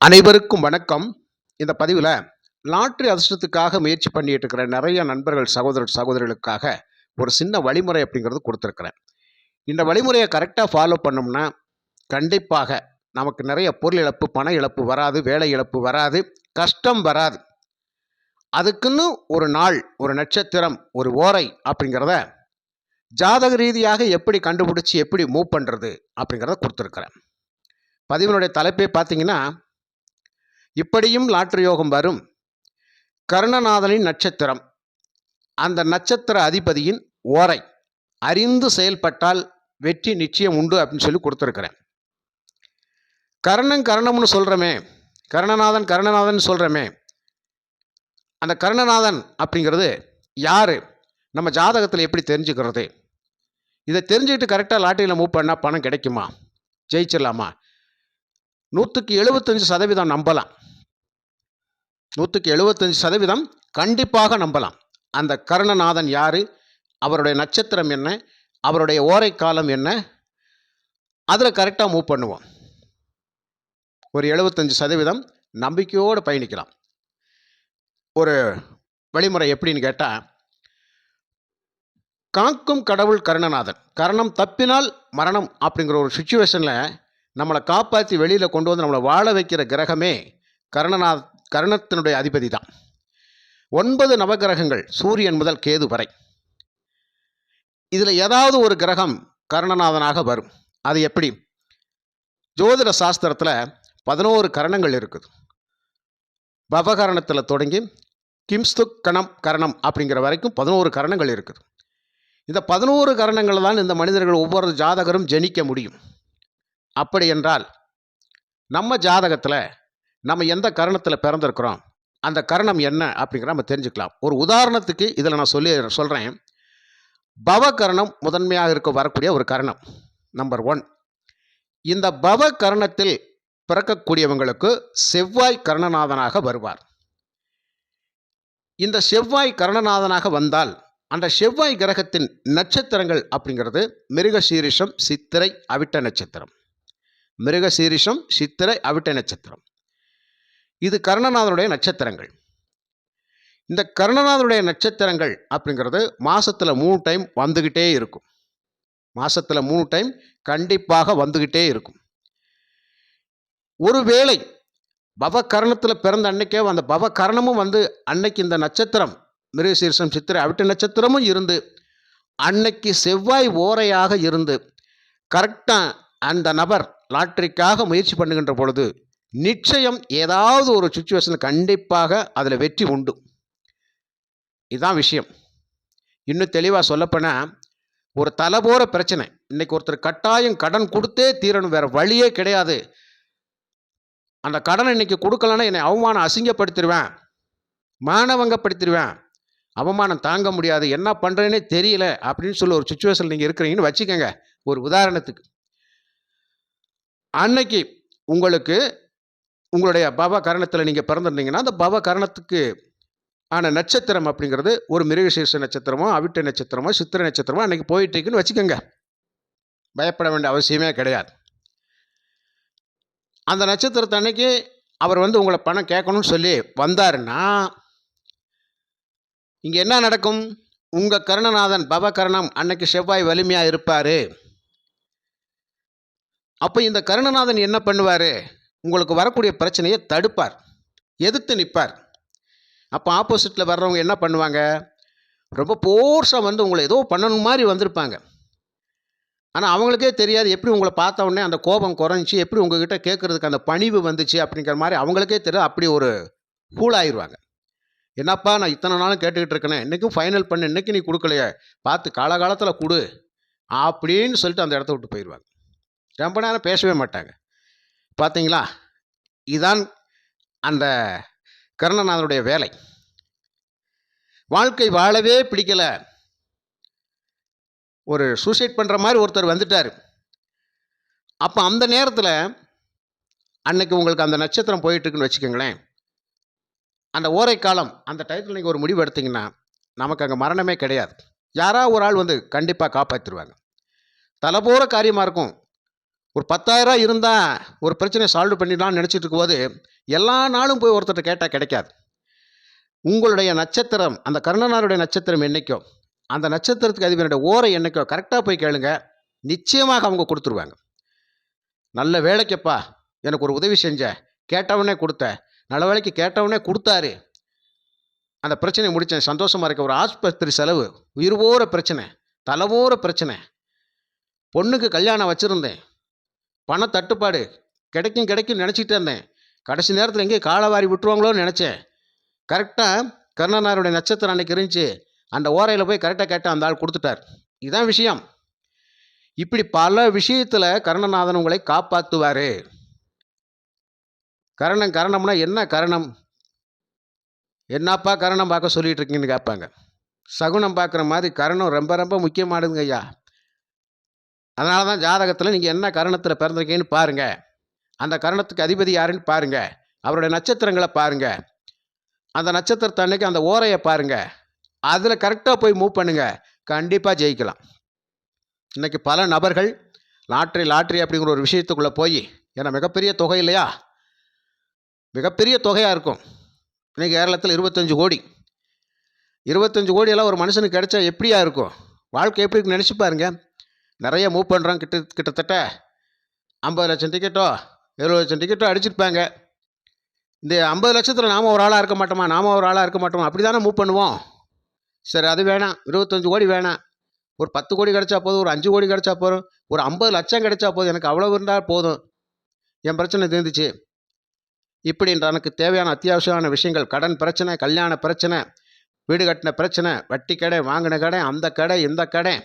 அனைவருக்கும் வணக்கம். இந்த பதிவில் லாட்ரி அதிர்ஷ்டத்துக்காக முயற்சி பண்ணிட்டு இருக்கிற நிறைய நண்பர்கள் சகோதரர்களுக்காக ஒரு சின்ன வழிமுறை அப்படிங்கிறது கொடுத்துருக்குறேன். இந்த வழிமுறையை கரெக்டாக ஃபாலோ பண்ணோம்னா கண்டிப்பாக நமக்கு நிறைய பொருள் இழப்பு, பண இழப்பு வராது, வேலை இழப்பு வராது, கஷ்டம் வராது. அதுக்குன்னு ஒரு நாள், ஒரு நட்சத்திரம், ஒரு ஓரை அப்படிங்கிறத ஜாதக ரீதியாக எப்படி கண்டுபிடிச்சி எப்படி மூவ் பண்ணுறது அப்படிங்கிறத கொடுத்துருக்குறேன். பதிவினுடைய தலைப்பே பார்த்தீங்கன்னா, இப்படியும் லாட்ரி யோகம் வரும், கர்ணநாதனின் நட்சத்திரம், அந்த நட்சத்திர அதிபதியின் ஓரை அறிந்து செயல்பட்டால் வெற்றி நிச்சயம் உண்டு அப்படின்னு சொல்லி கொடுத்துருக்கிறேன். கர்ணம்னு சொல்கிறோமே, கர்ணநாதன் சொல்கிறோமே, அந்த கர்ணநாதன் அப்படிங்கிறது யார், நம்ம ஜாதகத்தில் எப்படி தெரிஞ்சுக்கிறது? இதை தெரிஞ்சுக்கிட்டு கரெக்டாக லாட்டரியில் மூவ் பண்ணால் பணம் கிடைக்குமா, ஜெயிச்சிடலாமா? 175% நம்பலாம். 175% கண்டிப்பாக நம்பலாம். அந்த கர்ணநாதன் யார், அவருடைய நட்சத்திரம் என்ன, அவருடைய ஓரை காலம் என்ன, அதில் கரெக்டாக மூவ் பண்ணுவோம். ஒரு 75% நம்பிக்கையோடு பயணிக்கலாம். ஒரு வழிமுறை எப்படின்னு கேட்டால், காக்கும் கடவுள் கர்ணநாதன். கர்ணம் தப்பினால் மரணம் அப்படிங்கிற ஒரு சுச்சுவேஷனில் நம்மளை காப்பாற்றி வெளியில் கொண்டு வந்து நம்மளை வாழ வைக்கிற கிரகமே கர்ணத்தினுடைய அதிபதி தான். 9 நவகிரகங்கள் சூரியன் முதல் கேது வரை. இதில் ஏதாவது ஒரு கிரகம் கர்ணநாதனாக வரும். அது எப்படி? ஜோதிட சாஸ்திரத்தில் 11 கரணங்கள் இருக்குது. பவகரணத்தில் தொடங்கி கிம்ஸ்துக் கரணம் அப்படிங்கிற வரைக்கும் 11 கரணங்கள் இருக்குது. இந்த 11 கரணங்கள் தான் இந்த மனிதர்கள் ஒவ்வொரு ஜாதகரும் ஜனிக்க முடியும். அப்படி என்றால் நம்ம ஜாதகத்தில் நம்ம எந்த கரணத்தில் பிறந்திருக்கிறோம், அந்த கரணம் என்ன அப்படிங்கிற நம்ம தெரிஞ்சுக்கலாம். ஒரு உதாரணத்துக்கு இதில் நான் சொல்கிறேன். பவகரணம் முதன்மையாக வரக்கூடிய ஒரு கரணம், நம்பர் 1. இந்த பவகரணத்தில் பிறக்கக்கூடியவங்களுக்கு செவ்வாய் கர்ணநாதனாக வருவார். இந்த செவ்வாய் கர்ணநாதனாக வந்தால் அந்த செவ்வாய் கிரகத்தின் நட்சத்திரங்கள் அப்படிங்கிறது மிருகசீரிஷம், சித்திரை, அவிட்ட நட்சத்திரம். மிருகசீரிஷம், சித்திரை, அவிட்ட நட்சத்திரம். இது கர்ணநாதனுடைய நட்சத்திரங்கள். இந்த கர்ணநாதனுடைய நட்சத்திரங்கள் அப்படிங்கிறது மாதத்தில் 3 டைம் வந்துக்கிட்டே இருக்கும். மாதத்தில் 3 டைம் கண்டிப்பாக வந்துக்கிட்டே இருக்கும். ஒருவேளை பவகரணத்தில் பிறந்த அன்னைக்கே அந்த பவகரணமும் வந்து அன்னைக்கு இந்த நட்சத்திரம் மிருகசீரிஷம், சித்திரை, அவிட்ட நட்சத்திரமும் இருந்து அன்னைக்கு செவ்வாய் ஓரையாக இருந்து கரெக்டாக அந்த நபர் லாட்ரிக்காக முயற்சி பண்ணுகின்ற பொழுது நிச்சயம் ஏதாவது ஒரு சுச்சுவேஷன் கண்டிப்பாக அதில் வெற்றி உண்டு. இதுதான் விஷயம். இன்னும் தெளிவாக சொல்லப்போனால், ஒரு தலைபோற பிரச்சனை, இன்னைக்கு ஒருத்தர் கட்டாயம் கடன் கொடுத்தே தீரணும், வேற வழியே கிடையாது, அந்த கடனை இன்னைக்கு கொடுக்கலன்னா என்னை அவமானம் அசிங்கப்படுத்திடுவேன், மானவங்கப்படுத்திடுவேன், அவமானம் தாங்க முடியாது, என்ன பண்ணுறேன்னே தெரியல அப்படின்னு சொல்லி ஒரு சுச்சுவேஷன் நீங்கள் இருக்கிறீங்கன்னு வச்சுக்கோங்க. ஒரு உதாரணத்துக்கு, அன்னைக்கு உங்களுக்கு உங்களுடைய பவ கரணத்தில் நீங்கள் பிறந்திருந்தீங்கன்னா அந்த பவ கரணத்துக்கு ஆன நட்சத்திரம் அப்படிங்கிறது ஒரு மிருகசீரிஷ நட்சத்திரமோ, அவிட்ட நட்சத்திரமோ, சித்திரை நட்சத்திரமோ அன்னைக்கு போயிட்டு இருக்குன்னு வச்சுக்கோங்க. பயப்பட வேண்டிய அவசியமே கிடையாது. அந்த நட்சத்திரத்தை அன்னைக்கு அவர் வந்து உங்களை பணம் கேட்கணும்னு சொல்லி வந்தாருன்னா இங்கே என்ன நடக்கும்? உங்கள் கர்ணநாதன் பவகரணம் அன்னைக்கு செவ்வாய் வலிமையாக இருப்பார். அப்போ இந்த கர்ணநாதன் என்ன பண்ணுவார்? உங்களுக்கு வரக்கூடிய பிரச்சனையை தடுப்பார், எதிர்த்து நிற்பார். அப்போ ஆப்போசிட்டில் வர்றவங்க என்ன பண்ணுவாங்க? ரொம்ப போர்ஸாக வந்து உங்களை ஏதோ பண்ணணும் மாதிரி வந்திருப்பாங்க. ஆனால் அவங்களுக்கே தெரியாது எப்படி உங்களை பார்த்த உடனே அந்த கோபம் குறைஞ்சி, எப்படி உங்ககிட்ட கேட்குறதுக்கு அந்த பணிவு வந்துச்சு அப்படிங்கிற மாதிரி அவங்களுக்கே தெரியாது. அப்படி ஒரு கூலாயிருவாங்க. என்னப்பா நான் இத்தனை நாளும் கேட்டுக்கிட்டு இருக்கேனே, இன்றைக்கும் ஃபைனல் பண்ணு, இன்றைக்கி நீ கொடுக்கலையே, பார்த்து காலகாலத்தில் கொடு அப்படின்னு சொல்லிட்டு அந்த இடத்த விட்டு போயிடுவாங்க. ரொம்ப நேரம் பேசவே மாட்டாங்க. பார்த்தீங்களா? இதுதான் அந்த கர்ணநாதனுடைய வேலை. வாழ்க்கை வாழவே பிடிக்கல, ஒரு சூசைட் பண்ணுற மாதிரி ஒருத்தர் வந்துட்டார். அப்போ அந்த நேரத்தில் அன்னைக்கு உங்களுக்கு அந்த நட்சத்திரம் போயிட்டுருக்குன்னு வச்சுக்கோங்களேன், அந்த ஓரை காலம் அந்த டயத்தில் நீங்கள் ஒரு முடிவு எடுத்தீங்கன்னா நமக்கு அங்கே மரணமே கிடையாது. யாராவது ஒரு ஆள் வந்து கண்டிப்பாக காப்பாற்றிடுவாங்க. தலை போகிற காரியமாக இருக்கும். ஒரு 10,000 இருந்தால் ஒரு பிரச்சனையை சால்வ் பண்ணிடலாம்னு நினச்சிட்டு இருக்கும்போது எல்லா நாளும் போய் ஒருத்தர்கிட்ட கேட்டால் கிடைக்காது. உங்களுடைய நட்சத்திரம், அந்த கர்ணனாருடைய நட்சத்திரம் என்னைக்கோ, அந்த நட்சத்திரத்துக்கு அதிபதியுடைய ஓரை என்னைக்கோ கரெக்டாக போய் கேளுங்க. நிச்சயமாக அவங்க கொடுத்துருவாங்க. நல்ல வேலைக்கப்பா, எனக்கு ஒரு உதவி செஞ்ச, கேட்டவனே கொடுத்த, நல்ல வேலைக்கு கேட்டவனே கொடுத்தாரு, அந்த பிரச்சனையை முடித்தேன், சந்தோஷமாக இருக்க. ஒரு ஆஸ்பத்திரி செலவு, உயிர் போகிற பிரச்சனை, தலை போகிற பிரச்சனை, பொண்ணுக்கு கல்யாணம் வச்சுருந்தேன், பண தட்டுப்பாடு, கிடைக்கும் கிடைக்கும் நினச்சிக்கிட்டே இருந்தேன், கடைசி நேரத்தில் எங்கேயும் காலவாரி விட்டுருவாங்களோன்னு நினச்சேன். கரெக்டாக கர்ணனாருடைய நட்சத்திரம் அன்னைக்கு இருந்துச்சு, அந்த ஓரையில் போய் கரெக்டாக கேட்டால் அந்த ஆள் கொடுத்துட்டார். இதுதான் விஷயம். இப்படி பல விஷயத்தில் கர்ணநாதன் உங்களை காப்பாற்றுவார். கரணம்னா என்ன கரணம்? என்னப்பா கரணம் பார்க்க சொல்லிட்டு இருக்கீங்கன்னு கேட்பாங்க. சகுனம் பார்க்குற மாதிரி கரணம் ரொம்ப ரொம்ப முக்கியமானதுங்க ஐயா. அதனால தான் ஜாதகத்தில் நீங்கள் என்ன கரணத்தில் பிறந்திருக்கீங்கன்னு பாருங்கள், அந்த கரணத்துக்கு அதிபதி யாருன்னு பாருங்கள், அவருடைய நட்சத்திரங்களை பாருங்கள், அந்த நட்சத்திரத்தை அன்னைக்கு அந்த ஓரையை பாருங்கள், அதில் கரெக்டாக போய் மூவ் பண்ணுங்கள், கண்டிப்பாக ஜெயிக்கலாம். இன்றைக்கி பல நபர்கள் லாட்ரி அப்படிங்கிற ஒரு விஷயத்துக்குள்ளே போய், ஏன்னா மிகப்பெரிய தொகை இல்லையா, மிகப்பெரிய தொகையாக இருக்கும். இன்றைக்கி கேரளத்தில் 25 கோடி, 25 கோடியெல்லாம் ஒரு மனுஷனுக்கு கிடைச்சா எப்படியா இருக்கும், வாழ்க்கை எப்படி இருக்குன்னு நினச்சி பாருங்க. நிறைய மூவ் பண்ணுறோம், கிட்டத்தட்ட 50 லட்சம் டிக்கெட்டோ 70 லட்சம் டிக்கெட்டோ அடிச்சிருப்பாங்க. இந்த 50 லட்சத்தில் நாம் ஒரு ஆளாக இருக்க மாட்டோமா, அப்படி தானே மூவ் பண்ணுவோம். சரி, அது வேணாம், 25 கோடி வேணாம், ஒரு 10 கோடி கிடைச்சா போதும், ஒரு 5 கோடி கிடைச்சா போதும், ஒரு 50 லட்சம் கிடைச்சா போதும், எனக்கு அவ்வளோ இருந்தால் போதும், என் பிரச்சனை தீர்ந்துச்சு. இப்படி எனக்கு தேவையான அத்தியாவசியமான விஷயங்கள், கடன் பிரச்சனை, கல்யாண பிரச்சனை, வீடு கட்டின பிரச்சனை, வட்டி கடை, வாங்கின கடை, அந்த கடை, இந்த கடை,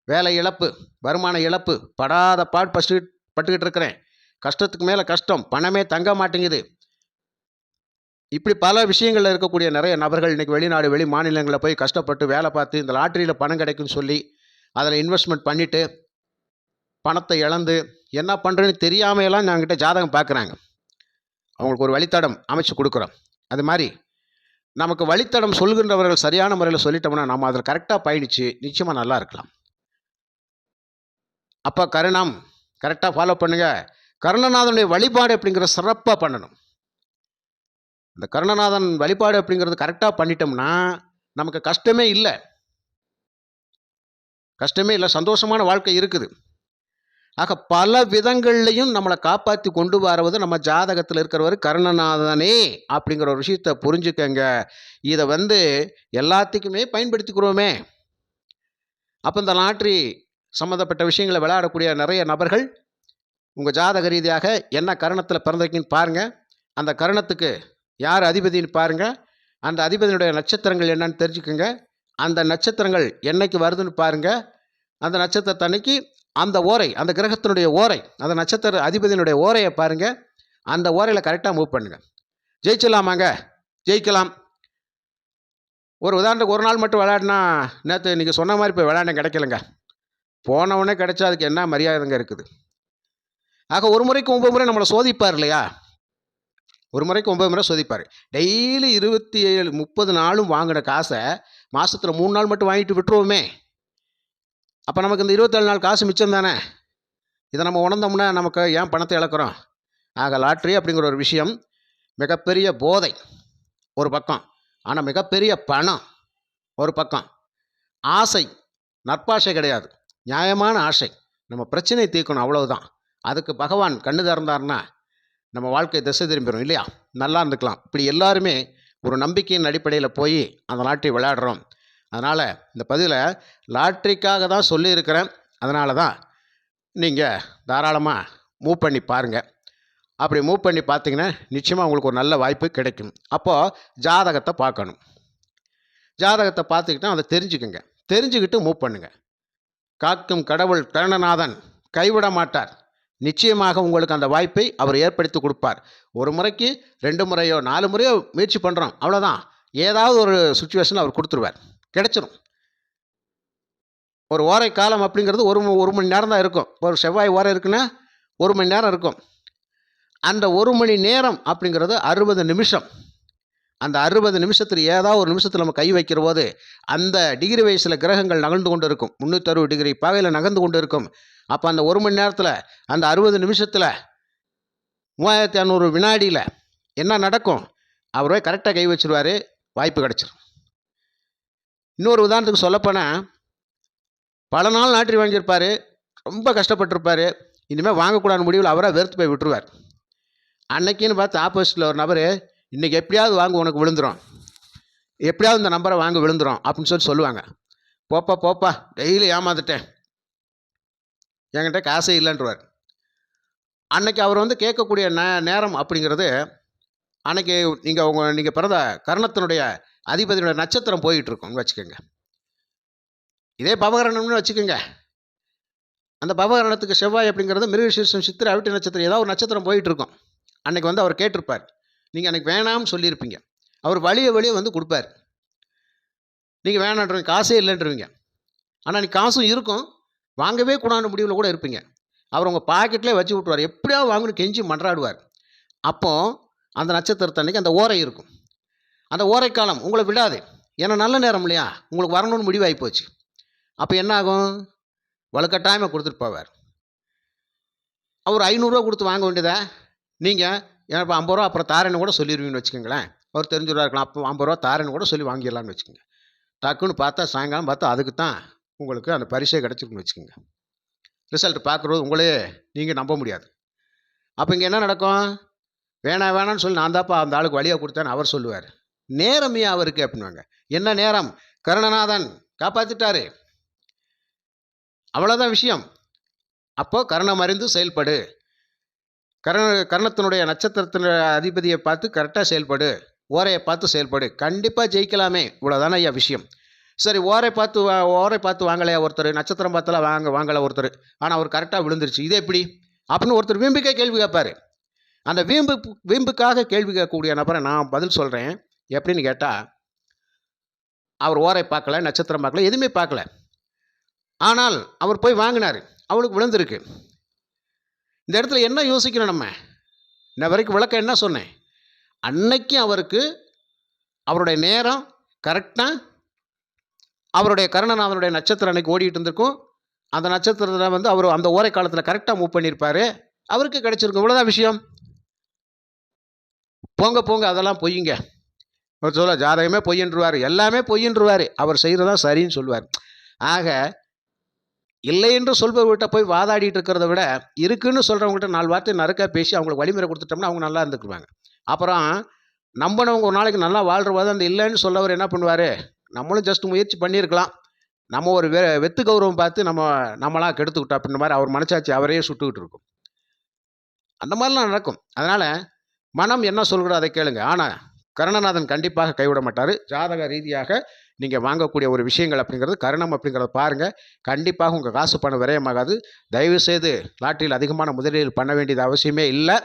வேலை இழப்பு, வருமான இழப்பு, படாத பட்டுக்கிட்டு இருக்கிறேன், கஷ்டத்துக்கு மேலே கஷ்டம், பணமே தங்க மாட்டேங்குது. இப்படி பல விஷயங்களில் இருக்கக்கூடிய நிறைய நபர்கள் இன்றைக்கி வெளிநாடு, வெளி மாநிலங்களில் போய் கஷ்டப்பட்டு வேலை பார்த்து இந்த லாட்டரியில் பணம் கிடைக்குன்னு சொல்லி அதில் இன்வெஸ்ட்மெண்ட் பண்ணிவிட்டு பணத்தை இழந்து என்ன பண்ணுறேன்னு தெரியாமையெல்லாம் நாங்கிட்ட ஜாதகம் பார்க்குறாங்க. அவங்களுக்கு ஒரு வழித்தடம் அமைச்சு கொடுக்குறோம். அது மாதிரி நமக்கு வழித்தடம் சொல்கின்றவர்கள் சரியான முறையில் சொல்லிட்டோம்னா நம்ம அதில் கரெக்டாக பயணித்து நிச்சயமாக நல்லா இருக்கலாம். அப்போ கரணம் கரெக்டாக ஃபாலோ பண்ணுங்கள். கர்ணநாதனுடைய வழிபாடு அப்படிங்கிற சிறப்பாக பண்ணணும். இந்த கர்ணநாதன் வழிபாடு அப்படிங்கிறது கரெக்டாக பண்ணிட்டோம்னா நமக்கு கஷ்டமே இல்லை, சந்தோஷமான வாழ்க்கை இருக்குது. ஆக பல விதங்கள்லையும் நம்மளை காப்பாற்றி கொண்டு வரவது நம்ம ஜாதகத்தில் இருக்கிறவர் கர்ணநாதனே அப்படிங்கிற ஒரு விஷயத்தை புரிஞ்சுக்கங்க. இதை எல்லாத்துக்குமே பயன்படுத்திக்கிறோமே. அப்போ இந்த லாட்ரி சம்மந்தப்பட்ட விஷயங்களை விளையாடக்கூடிய நிறைய நபர்கள் உங்கள் ஜாதக ரீதியாக என்ன கரணத்தில் பிறந்திருக்கீங்கன்னு பாருங்கள், அந்த கரணத்துக்கு யார் அதிபதின்னு பாருங்கள், அந்த அதிபதியினுடைய நட்சத்திரங்கள் என்னன்னு தெரிஞ்சுக்கோங்க, அந்த நட்சத்திரங்கள் என்னைக்கு வருதுன்னு பாருங்கள், அந்த நட்சத்திரத்தன்னைக்கு அந்த ஓரை, அந்த கிரகத்தினுடைய ஓரை, அந்த நட்சத்திர அதிபதியினுடைய ஓரையை பாருங்கள், அந்த ஓரையில் கரெக்டாக மூவ் பண்ணுங்கள். ஜெயிச்சிடலாமாங்க? ஜெயிக்கலாம். ஒரு உதாரணத்துக்கு ஒரு நாள் மட்டும் விளையாடினா, நேற்று நீங்கள் சொன்ன மாதிரி போய் விளையாட கிடைக்கலங்க, போனவொடனே கிடைச்சா அதுக்கு என்ன மரியாதைங்க இருக்குது. ஆக ஒரு முறைக்கு 9 முறை நம்மளை சோதிப்பார் இல்லையா, ஒரு முறைக்கு 9 முறை சோதிப்பார். டெய்லி 27 30 நாளும் வாங்கின காசை மாதத்தில் 3 நாள் மட்டும் வாங்கிட்டு விட்டுருவோமே, அப்போ நமக்கு இந்த 27 நாள் காசு மிச்சம் தானே. இதை நம்ம உணர்ந்தோம்னா நமக்கு ஏன் பணத்தை இழக்கிறோம். ஆக லாட்ரி அப்படிங்கிற ஒரு விஷயம் மிகப்பெரிய போதை ஒரு பக்கம், ஆனால் மிகப்பெரிய பணம் ஒரு பக்கம். ஆசை, நற்பாசை கிடையாது, நியாயமான ஆசை, நம்ம பிரச்சனையை தீர்க்கணும், அவ்வளவுதான். அதுக்கு பகவான் கண்ணு திறந்தார்னா நம்ம வாழ்க்கை திசை திரும்பிடும் இல்லையா, நல்லா இருந்துக்கலாம். இப்படி எல்லாருமே ஒரு நம்பிக்கையின் அடிப்படையில் போய் அந்த லாட்ரி விளையாடுறோம். அதனால் இந்த பதிவில் லாட்ரிக்காக தான் சொல்லியிருக்கிறேன். அதனால தான் நீங்கள் தாராளமாக மூவ் பண்ணி பாருங்கள். அப்படி மூவ் பண்ணி பார்த்தீங்கன்னா நிச்சயமாக உங்களுக்கு ஒரு நல்ல வாய்ப்பு கிடைக்கும். அப்போது ஜாதகத்தை பார்க்கணும், ஜாதகத்தை பார்த்துக்கிட்டு அதை தெரிஞ்சுக்கிட்டு மூவ் பண்ணுங்கள். காக்கும் கடவுள் கர்ணநாதன் கைவிட மாட்டார். நிச்சயமாக உங்களுக்கு அந்த வாய்ப்பை அவர் ஏற்படுத்தி கொடுப்பார். ஒரு முறைக்கு 2 முறையோ 4 முறையோ முயற்சி பண்ணுறோம், அவ்வளோதான். ஏதாவது ஒரு சுச்சுவேஷன் அவர் கொடுத்துருவார், கிடைச்சிரும். ஒரு ஓரை காலம் அப்படிங்கிறது ஒரு மணி நேரம் தான் இருக்கும். ஒரு செவ்வாய் ஓரை இருக்குன்னா 1 மணி நேரம் இருக்கும். அந்த 1 மணி நேரம் அப்படிங்கிறது 60 நிமிஷம். அந்த 60 நிமிஷத்தில் ஏதாவது ஒரு நிமிஷத்தில் நம்ம கை வைக்கிற போது அந்த டிகிரி வயசில் கிரகங்கள் நகர்ந்து கொண்டு இருக்கும். 360 டிகிரி பாகையில் நகர்ந்து கொண்டு இருக்கும். அப்போ அந்த 1 மணி நேரத்தில், அந்த 60 நிமிஷத்தில், 3500 வினாடியில் என்ன நடக்கும்? அவரே கரெக்டாக கை வச்சிருவாரு, வாய்ப்பு கிடைச்சிரும். இன்னொரு உதாரணத்துக்கு சொல்லப்போனால், பல நாள் லாட்ரி வாங்கியிருப்பார், ரொம்ப கஷ்டப்பட்டிருப்பார், இனிமேல் வாங்கக்கூடாத முடிவில் அவராக வெறுத்து போய் விட்டுருவார். அன்னைக்குன்னு பார்த்து ஆப்போசிட்டில் ஒரு நபர், இன்றைக்கி எப்படியாவது வாங்க உனக்கு விழுந்துடும், எப்படியாவது இந்த நம்பரை வாங்க விழுந்துடும் அப்படின்னு சொல்லுவாங்க. போப்பா போப்பா, டெய்லி ஏமாந்துட்டேன், என்கிட்ட காசே இல்லைன்றவார். அன்னைக்கு அவர் கேட்கக்கூடிய நேரம் அப்படிங்கிறது, அன்னைக்கு நீங்கள் பிறந்த கர்ணத்தினுடைய அதிபதியுடைய நட்சத்திரம் போயிட்டுருக்கோம்னு வச்சுக்கோங்க. இதே பவகரணம்னு வச்சுக்கோங்க. அந்த பவகரணத்துக்கு செவ்வாய் அப்படிங்கிறது மிருகசீரிஷம், சித்திரை, அவிட்ட நட்சத்திரம், ஏதாவது ஒரு நட்சத்திரம் போயிட்டுருக்கோம். அன்றைக்கி அவர் கேட்டிருப்பார், நீங்கள் அன்றைக்கி வேணாம்னு சொல்லியிருப்பீங்க. அவர் வழியை கொடுப்பார். நீங்கள் வேணான்றீங்க, காசே இல்லைன்றீங்க. ஆனால் அன்றைக்கி காசும் இருக்கும், வாங்கவே கூடாத முடிவில் கூட இருப்பீங்க. அவர் உங்கள் பாக்கெட்லேயே வச்சு விட்டுருவார், எப்படியாவது வாங்கணும் கெஞ்சி மன்றாடுவார். அப்போது அந்த நட்சத்திரத்தன்னைக்கு அந்த ஓரை இருக்கும். அந்த ஓரை காலம் உங்களை விடாது. ஏன்னா நல்ல நேரம் இல்லையா, உங்களுக்கு வரணும்னு முடிவாகி போச்சு. அப்போ என்ன ஆகும்? வலுக்கட்டாயமாக கொடுத்துட்டு போவார். அவர் 500 கொடுத்து வாங்க வேண்டியதா, நீங்கள் இப்போ 50 ரூபா அப்புறம் தாரேன்னு கூட சொல்லிடுவீங்கன்னு வச்சுக்கோங்களேன். அவர் தெரிஞ்சுருவா இருக்கலாம், அப்போ 50 ரூபா தாரேன்னு கூட சொல்லி வாங்கிடலான்னு வச்சுக்கோங்க. டக்குன்னு பார்த்தா சாயங்காலம் பார்த்தா அதுக்கு தான் உங்களுக்கு அந்த பரிசே கிடச்சிருக்குன்னு வச்சுக்கோங்க. ரிசல்ட் பார்க்குறது உங்களே நீங்கள் நம்ப முடியாது. அப்போ இங்கே என்ன நடக்கும்? வேணான்னு சொல்லி நான் தான்ப்பா அந்த ஆளுக்கு வழியாக கொடுத்தேன்னு அவர் சொல்லுவார். நேரமே அவருக்கு அப்படின்வாங்க. என்ன நேரம்? கருணநாதன் காப்பாற்றிட்டாரு, அவ்வளோதான் விஷயம். அப்போது கர்ணம் அறிந்து செயல்படு, கர்ணத்தினுடைய நட்சத்திரத்தினுடைய அதிபதியை பார்த்து கரெக்டாக செயல்படு, ஓரையை பார்த்து செயல்படு, கண்டிப்பாக ஜெயிக்கலாமே. இவ்வளோதானே ஐயா விஷயம். சரி, ஓரை பார்த்து வாங்கலையா ஒருத்தர், நட்சத்திரம் பார்த்தலாம் வாங்கலை ஒருத்தர், ஆனால் அவர் கரெக்டாக விழுந்துருச்சு, இது எப்படி அப்படின்னு ஒருத்தர் வீம்புக்கே கேள்வி கேட்பார். அந்த வீம்புக்காக கேள்வி கேட்கக்கூடிய நபரை நான் பதில் சொல்கிறேன். எப்படின்னு கேட்டால், அவர் ஓரை பார்க்கல, நட்சத்திரம் பார்க்கல, எதுவுமே பார்க்கல, ஆனால் அவர் போய் வாங்கினார், அவளுக்கு விழுந்திருக்கு. இந்த இடத்துல என்ன யோசிக்கணும்? நம்ம இன்ன வரைக்கும் விளக்கம் என்ன சொன்னேன்? அன்னைக்கு அவருக்கு அவருடைய நேரம் கரெக்டாக, அவருடைய கர்ணநாதனுடைய நட்சத்திரம் அன்னைக்கு ஓடிட்டு இருந்திருக்கும். அந்த நட்சத்திரத்தில் அவர் அந்த ஓரை காலத்தில் கரெக்டாக மூவ் பண்ணியிருப்பார், அவருக்கு கிடைச்சிருக்கும். இவ்வளோதான் விஷயம். போங்க அதெல்லாம் பொய்யுங்க. அவர் சொல்ல ஜாதகமே பொய்யன்றுவார், எல்லாமே பொய்யன்றுவார், அவர் செய்கிறதான் சரின்னு சொல்லுவார். ஆக இல்லை என்று சொல்பவர்கிட்ட போய் வாதாடிட்டு இருக்கிறத விட, இருக்குன்னு சொல்கிறவங்ககிட்ட 4 வார்த்தை நறுக்காக பேசி அவங்களுக்கு வழிமுறை கொடுத்துட்டோம்னா அவங்க நல்லா இருந்துக்குவாங்க. அப்புறம் நம்பினவங்க ஒரு நாளைக்கு நல்லா வாழ்கிறவாது அந்த இல்லைன்னு சொல்லவர் என்ன பண்ணுவார்? நம்மளும் ஜஸ்ட் முயற்சி பண்ணியிருக்கலாம், நம்ம ஒரு வெத்து கௌரவம் பார்த்து நம்மளாக கெடுத்துக்கிட்டோம் அப்படின்ற மாதிரி அவர் மனசாட்சி அவரையே சுட்டுக்கிட்டு இருக்கும். அந்த மாதிரிலாம் நடக்கும். அதனால் மனம் என்ன சொல்கிறோ அதை கேளுங்க. ஆனால் கருணநாதன் கண்டிப்பாக கைவிட மாட்டார். ஜாதக ரீதியாக நீங்கள் வாங்கக்கூடிய ஒரு விஷயங்கள் அப்படிங்கிறது கர்ணம் அப்படிங்கிறத பாருங்கள். கண்டிப்பாக உங்கள் காசு பணம் விரயமாகாது. தயவுசெய்து லாட்டரியில் அதிகமான முதலீடு பண்ண வேண்டியது அவசியமே இல்லை.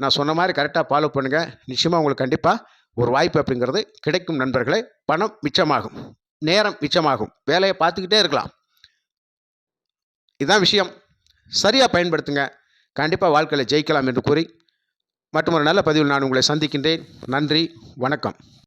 நான் சொன்ன மாதிரி கரெக்டாக ஃபாலோ பண்ணுங்கள். நிச்சயமாக உங்களுக்கு கண்டிப்பாக ஒரு வாய்ப்பு அப்படிங்கிறது கிடைக்கும் நண்பர்களே. பணம் மிச்சமாகும், நேரம் மிச்சமாகும், வேலையை பார்த்துக்கிட்டே இருக்கலாம். இதுதான் விஷயம். சரியாக பயன்படுத்துங்க, கண்டிப்பாக வாழ்க்கையில் ஜெயிக்கலாம் என்று கூறி மற்றொரு நல்ல பதிவில் நான் உங்களை சந்திக்கின்றேன். நன்றி, வணக்கம்.